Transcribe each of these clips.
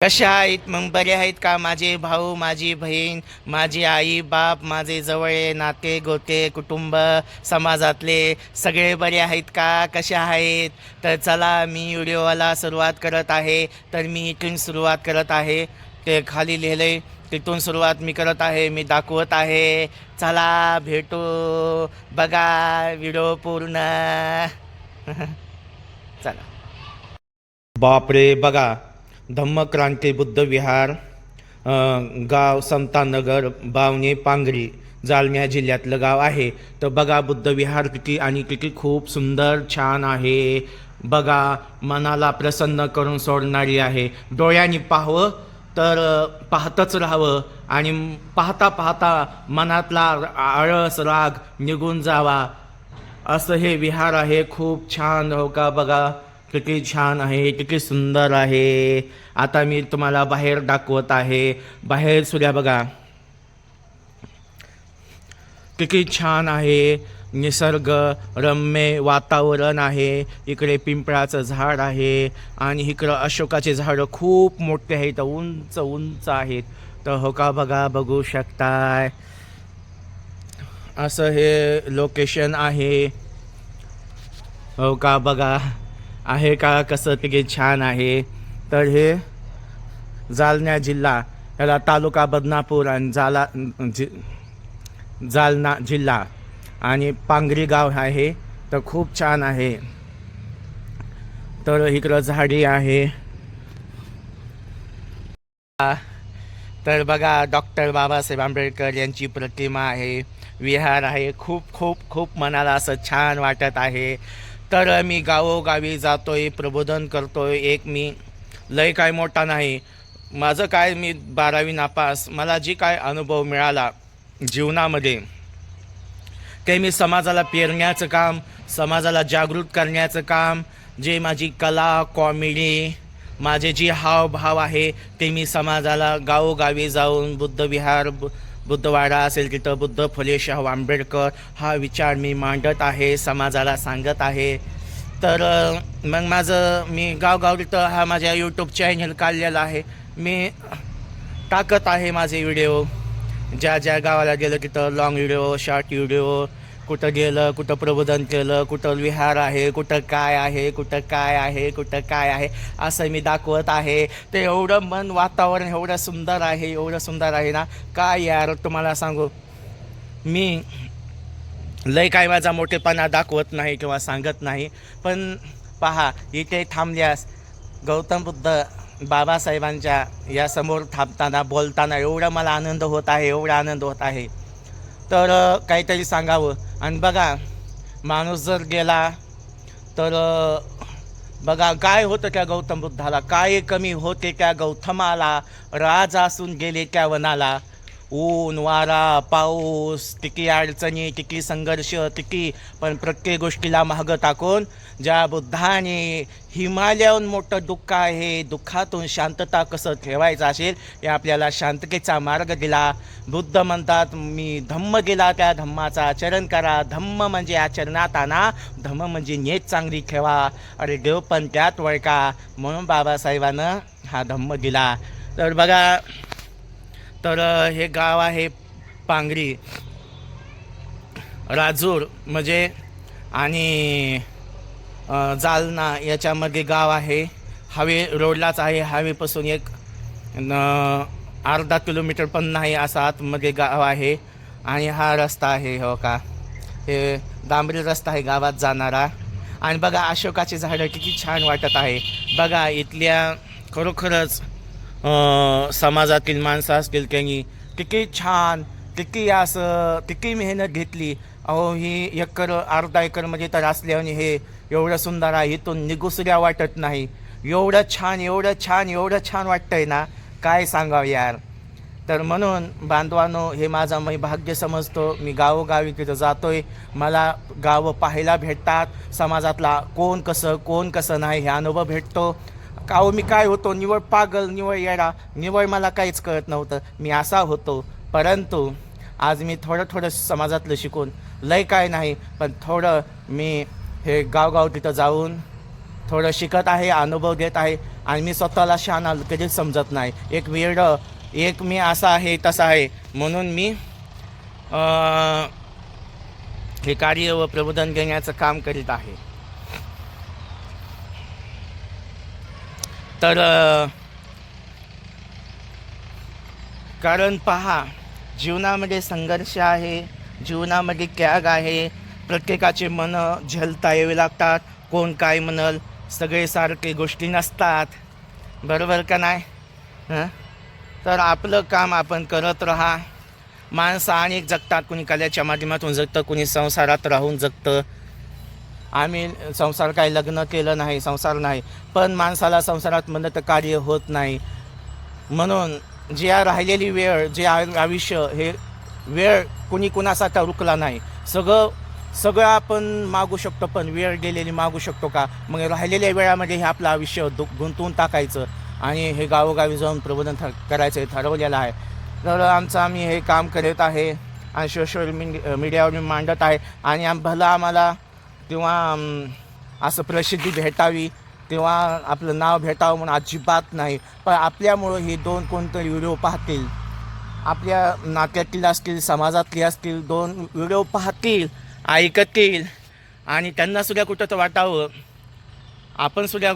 कशा आहेत मग? बरे आहेत का माझे भाऊ, माझी बहीण, माझी आई बाप, माझे जवळ नाते गोते कुटुंब, समाजातले सगळे बरे आहेत का? कशा आहेत? तर चला, मी व्हिडिओला सुरुवात करत आहे. तर मी इथून सुरुवात करत आहे. ते खाली लिहिलंय तिथून सुरुवात मी करत आहे. मी दाखवत आहे. चला भेटू. बघा व्हिडिओ पूर्ण. चला. बापरे, बघा. धम्मक्रांती बुद्ध विहार, गाव समतानगर, बावणे पांगरी, जालना जिल्ह्यातलं गाव आहे. तर बघा बुद्ध विहार किती आणि किती खूप सुंदर छान आहे. बघा, मनाला प्रसन्न करून सोडणारी आहे. डोळ्यांनी पाहावं तर पाहतच राहावं आणि पाहता पाहता मनातला आळस राग निघून जावा, असं हे विहार आहे. खूप छान. हो का? बघा किती छान आहे, किती सुंदर आहे. आता मी तुम्हाला बाहेर दाखवत आहे. बाहेर सुद्धा बघा किती छान आहे. निसर्ग रम्य वातावरण आहे. इकडे पिंपळाचं झाड आहे आणि इकडं अशोकाचे झाडं खूप मोठे आहेत, उंच उंच आहेत. तर हो का? बघा, बघू शकताय. असं हे लोकेशन आहे. हो का? बघा आहे का कसं किती छान आहे. तर हे जालना जिल्हा, याला तालुका बदनापूर आणि जालना जिल्हा आणि पांगरी गाव आहे. तर खूप छान आहे. तर इकडं झाडी आहे. तर बघा, डॉक्टर बाबासाहेब आंबेडकर यांची प्रतिमा आहे. विहार आहे. खूप खूप खूप मनाला असं छान वाटत आहे. तर मी गावोगावी जातोय, प्रबोधन करतोय. एक मी लय काय मोठा नाही, माझं काय, मी 12वी नापास. मला जी काय अनुभव मिळाला जीवनामध्ये, ते मी समाजाला पेरण्याचं काम, समाजाला जागृत करण्याचं काम, जे माझी कला, कॉमेडी, माझे जे हावभाव आहे ते मी समाजाला गावोगावी जाऊन बुद्धविहार, बुद्धवाडा असेल तिथं बुद्ध फुले शाहू आंबेडकर हा विचार मी मांडत आहे, समाजाला सांगत आहे. तर मग मी गावगाव तिथं हा माझ्या यूट्यूब चॅनल काढलेला आहे. मी टाकत आहे माझे व्हिडिओ. ज्या ज्या गावाला गेलं तिथं लॉंग व्हिडिओ, शॉर्ट व्हिडिओ, कुठं गेलं, कुठं प्रबोधन केलं, कुठं विहार आहे, कुठं काय आहे, कुठं काय आहे, कुठं काय आहे, असं मी दाखवत आहे. ते एवढं मन वातावरण एवढं सुंदर आहे, एवढं सुंदर आहे ना, काय यार तुम्हाला सांगू. मी लय काय माझा मोठेपणा दाखवत नाही किंवा सांगत नाही, पण पहा, इथे थांबल्यास गौतम बुद्ध बाबासाहेबांच्या या समोर थांबताना बोलताना एवढा मला आनंद होत आहे, एवढा आनंद होत आहे. तर काहीतरी सांगावं. आणि बघा, माणूस जर गेला तर बघा काय होतं त्या गौतम बुद्धाला, काय कमी होते त्या गौतमाला. राज असून गेले त्या वनाला. ऊन वारा पाऊस, किती अडचणी, किती संघर्ष, किती, पण प्रत्येक गोष्टीला मागं टाकून ज्या बुद्धाने हिमालयाहून मोठं दुःख आहे, दुःखातून शांतता कसं ठेवायचं असेल, हे आपल्याला शांततेचा मार्ग दिला. बुद्ध म्हणतात, मी धम्म गेला त्या धम्माचा आचरण करा. धम्म म्हणजे आचरणात आणा, धम्म म्हणजे नेत चांगली ठेवा. अरे देव पण त्यात वळका, म्हणून बाबासाहेबानं हा धम्म दिला. तर बघा, तर हे गाव आहे पांगरी, राजूर म्हणजे, आणि जालना याच्यामध्ये गाव आहे. हायवे रोडलाच आहे. हायवेपासून एक अर्धा किलोमीटर पण नाही असा आतमध्ये गाव आहे. आणि हा रस्ता आहे, हो का, हे डांबरी रस्ता आहे गावात जाणारा. आणि बघा अशोकाची झाडं किती छान वाटत आहे. बघा इथल्या खरोखरच समाजातील माणसं असतील त्यांनी किती छान, किती असं, किती मेहनत घेतली. अहो, ही एकर अर्धा एकरमध्ये तर असल्याने हे एवढं सुंदर आहे, इथून निघुसऱ्या वाटत नाही. एवढं छान, एवढं छान, एवढं छान वाटतंय ना, काय सांगावं यार. तर म्हणून बांधवानो, हे माझं मी भाग्य समजतो. मी गावोगावी तिथं जातोय, मला गावं पाहायला भेटतात. समाजातला कोण कसं नाही हे अनुभव भेटतो. काहो, मी काय होतो, निवळ पागल, निवळ येडा, निवळ मला काहीच कळत नव्हतं, मी असा होतो. परंतु आज मी थोडं समाजातलं शिकून, लय काय नाही पण थोडं, मी हे गावगाव तिथं जाऊन थोडं शिकत आहे, अनुभव घेत आहे. आणि मी स्वतःला शहाणा कधीच समजत नाही. एक वेड, एक मी असा आहे तसा आहे म्हणून मी हे कार्य व प्रबोधन घेण्याचं काम करीत आहे. तर कारण पहा, जीवनामध्ये संघर्ष आहे, जीवनामध्ये त्याग आहे. प्रत्येकाचे मन झेलता यावे लागतात. कोण काय म्हणल, सगळे सारखे गोष्टी नसतात, बरोबर का नाही? तर आपलं काम आपण करत राहा. माणसं अनेक जगतात, कुणी कलेच्या माध्यमातून जगतं, कुणी संसारात राहून जगतं. आम्ही संसार काही लग्न केलं नाही, संसार नाही, पण माणसाला संसारात म्हणलं तर कार्य होत नाही. म्हणून जी राहिलेली वेळ, जे आयुष्य, हे वेळ कुणी कुणासाठी रुकला नाही. सगळं आपण मागू शकतो, पण वेळ गेलेली मागू शकतो का? मग राहिलेल्या वेळामध्ये हे आपलं आयुष्य गुंतवून टाकायचं आणि हे गावोगावी जाऊन प्रबोधन करायचं ठरवलेलं आहे. तर आम्ही हे काम करत आहे आणि सोशल मीडियावर मी मांडत आहे. आणि भलं आम्हाला किंवा असं प्रसिद्धी भेटावी तेव्हा आपलं नाव भेटावं म्हणून अजिबात नाही. पण आपल्यामुळं हे दोन कोणतरी व्हिडिओ पाहतील, आपल्या नात्यातील असतील, समाजातले असतील, दोन व्हिडिओ पाहतील, ऐकतील आणि त्यांनासुद्धा कुठं तर वाटावं आपणसुद्धा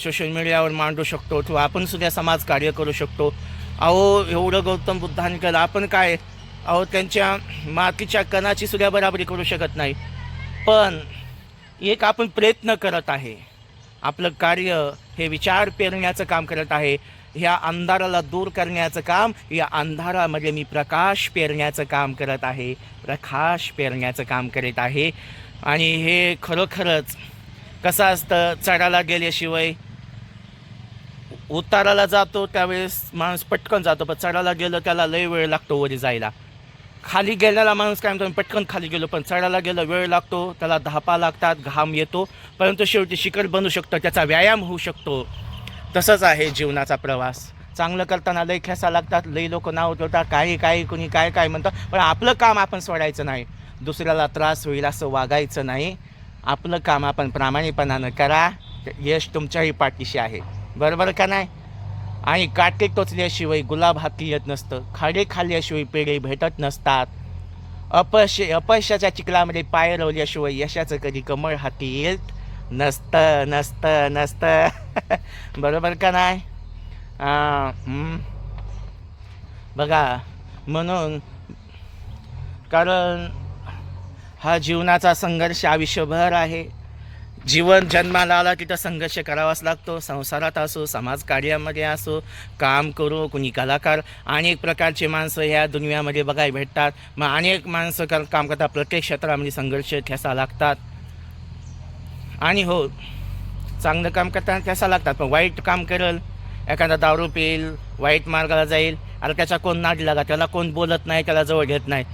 सोशल मीडियावर मांडू शकतो किंवा आपणसुद्धा समाजकार्य करू शकतो. अहो एवढं गौतम बुद्धांनी केलं, आपण काय अहो त्यांच्या मातीच्या कणाची सुद्धा बराबरी करू शकत नाही. पण एक आपण प्रयत्न करत आहे. आपलं कार्य हे विचार पेरण्याचं काम करत आहे. ह्या अंधाराला दूर करण्याचं काम, या अंधारामध्ये मी प्रकाश पेरण्याचं काम करत आहे, प्रकाश पेरण्याचं काम करत आहे. आणि हे खरोखरच कसं असतं, चढायला गेल्याशिवाय उताराला जातो त्यावेळेस माणूस पटकन जातो, पण चढायला गेलं त्याला लय वेळ लागतो वरी जायला. खाली गेलेला माणूस काय म्हणतो, पटकन खाली गेलो, पण चढायला गेलं वेळ लागतो, त्याला धापा लागतात, घाम येतो, परंतु शेवटी शिखर बनू शकतो, त्याचा व्यायाम होऊ शकतो. तसंच आहे जीवनाचा प्रवास. चांगलं करताना लई खेसा लागतात, लई लोक नाव ठेवतात, काही कुणी काय म्हणतात, पण आपलं काम आपण सोडायचं नाही. दुसऱ्याला त्रास होईल असं वागायचं नाही. आपलं काम आपण प्रामाणिकपणानं करा, यश तुमच्याही पाठीशी आहे, बरोबर का नाही? आणि काटे टोचल्याशिवाय गुलाब हाती येत नसतं, खाडे खाल्ल्याशिवाय पेढे भेटत नसतात. अपयशाच्या चिखलामध्ये पाय रोवल्याशिवाय यशाचं कधी कमळ हाती येत नसतं बरोबर का नाही? बघा, म्हणून कारण हा जीवनाचा संघर्ष आयुष्यभर आहे. जीवन जन्माला आला तिथं संघर्ष करावाच लागतो. संसारात असो, समाजकार्यामध्ये असो, काम करू, कुणी कलाकार, अनेक प्रकारचे माणसं ह्या दुनियामध्ये बघायला भेटतात. मग अनेक माणसं काम करतात, प्रत्येक क्षेत्रामध्ये संघर्ष ठेसा लागतात. आणि हो, चांगलं काम करताना ठेसा लागतात, पण वाईट काम करेल, एखादा दारू पिईल, वाईट मार्गाला जाईल, आता त्याचा कोण नादी लागा, त्याला कोण बोलत नाही, त्याला जवळ घेत नाही,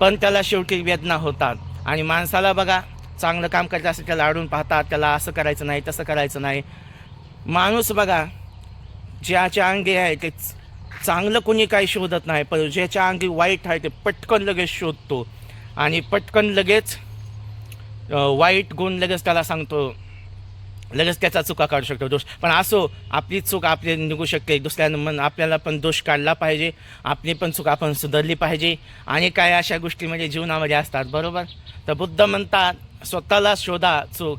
पण त्याला शेवटी वेदना होतात. आणि माणसाला बघा, चांगलं काम करत असेल त्याला आडून पाहतात, त्याला असं करायचं नाही, तसं करायचं नाही. माणूस बघा, ज्याच्या अंगी आहे ते चांगलं कोणी काही शोधत नाही, पण ज्याच्या अंगी वाईट आहे ते पटकन लगेच शोधतो आणि पटकन लगेच वाईट गुण लगेच त्याला सांगतो, लगेच त्याचा चुका काढू शकतो, दोष. पण असो, आपली चूक आपली निघू शकते, दुसऱ्यानं आपल्याला पण दोष काढला पाहिजे, आपली पण चूक आपण सुधारली पाहिजे. आणि काय अशा गोष्टी म्हणजे जीवनामध्ये असतात, बरोबर? तर बुद्ध म्हणतात, स्वतःला शोधा चूक,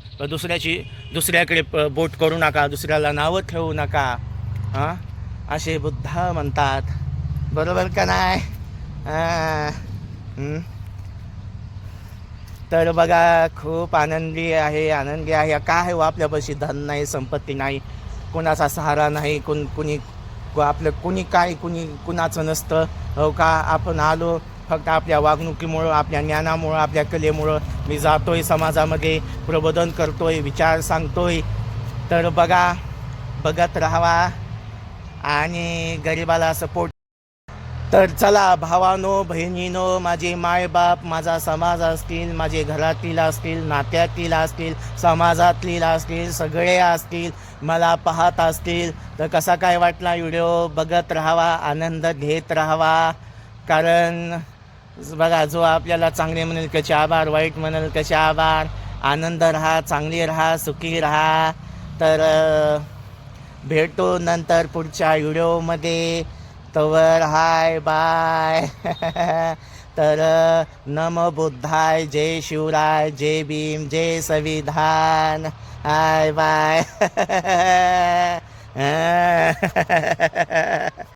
दुसऱ्याकडे बोट करू नका, दुसऱ्याला नावं ठेवू नका, असे बुद्ध म्हणतात, बरोबर का नाही? तर बघा, खूप आनंदी आहे. काय हो, आपल्यापाशी धन नाही, संपत्ती नाही, कुणाचा सहारा नाही, कुणी कुणाचं नसतं, हो का? आपण आलो फक्त आपल्या वागणुकीमुळं, आपल्या ज्ञानामुळं, आपल्या कलेमुळं. मी जातोय समाजामध्ये, प्रबोधन करतोय, विचार सांगतोय. तर बघा, बघत राहावा आणि गरिबाला सपोर्ट. तर चला भावानो, बहिणीनो, माझे मायबाप, माझा समाज असतील, माझे घरातील असतील, नात्यातील असतील, समाजातील असतील, सगळे असतील, मला पाहत असतील, तर कसा काय वाटला व्हिडिओ? बघत राहावा, आनंद घेत राहावा. कारण बघा, जो आपल्याला चांगले म्हणेल त्याचे आभार, वाईट म्हणेल त्याचे आभार. आनंद राहा, चांगली राहा, सुखी राहा. तर भेटू नंतर पुढच्या व्हिडिओमध्ये. तवर हाय बाय. तर नम बुद्धाय, जय शिवराय, जय भीम, जय संविधान. Hi bye.